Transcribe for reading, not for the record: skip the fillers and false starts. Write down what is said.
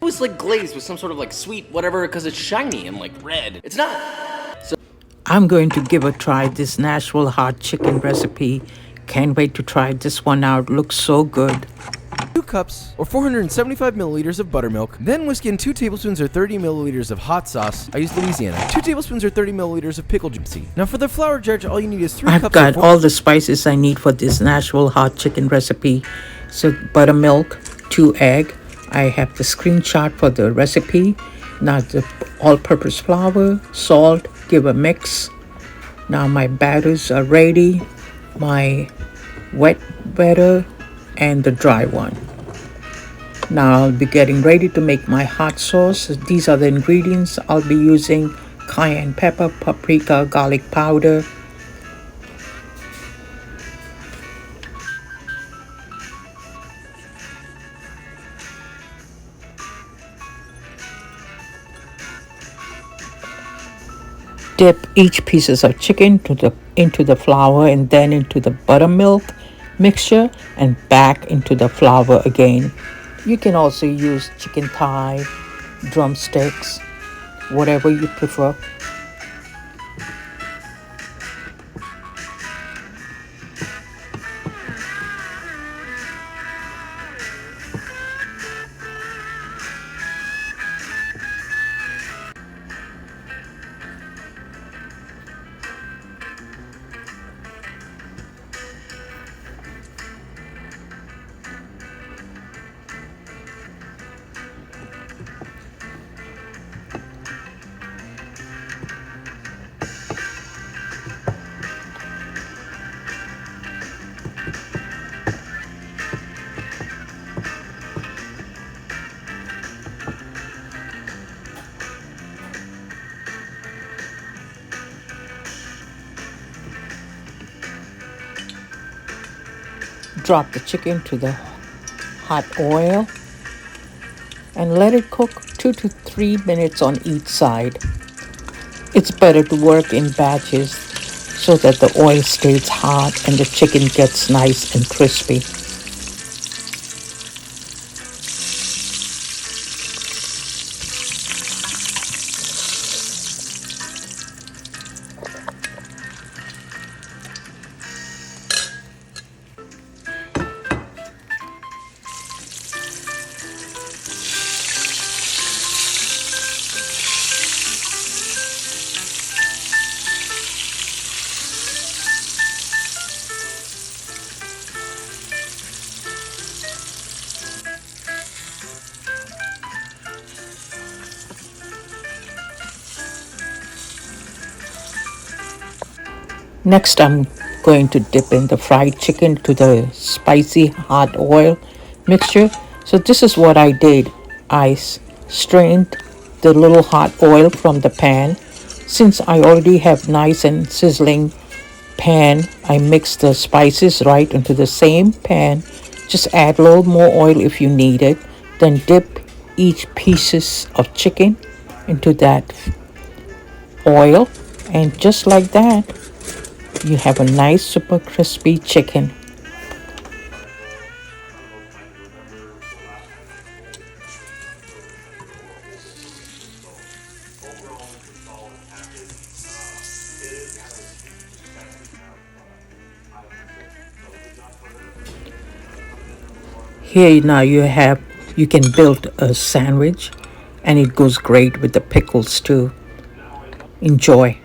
It was like glazed with some sort of like sweet whatever because it's shiny and like red. It's not. So I'm going to give a try this Nashville hot chicken recipe. Can't wait to try this one out. Looks so good. 2 cups or 475 milliliters of buttermilk, then whisk in 2 tablespoons or 30 milliliters of hot sauce. I use Louisiana. 2 tablespoons or 30 milliliters of pickled gypsy. Now for the flour judge, all you need is 3 I've cups got of all the spices I need for this Nashville hot chicken recipe. So buttermilk, 2 egg. I have the screenshot for the recipe. Now the all-purpose flour, salt, give a mix. Now my batters are ready. My wet batter and the dry one. Now I'll be getting ready to make my hot sauce. These are the ingredients. I'll be using cayenne pepper, paprika, garlic powder, dip each pieces of chicken into the flour and then into the buttermilk mixture and back into the flour again. You can also use chicken thigh, drumsticks, whatever you prefer. Drop the chicken to the hot oil and let it cook 2 to 3 minutes on each side. It's better to work in batches so that the oil stays hot and the chicken gets nice and crispy. Next, I'm going to dip in the fried chicken to the spicy hot oil mixture. So this is what I did. I strained the little hot oil from the pan. Since I already have nice and sizzling pan, I mix the spices right into the same pan. Just add a little more oil if you need it. Then dip each pieces of chicken into that oil. And just like that, you have a nice super crispy chicken. Here now you can build a sandwich and it goes great with the pickles too. Enjoy.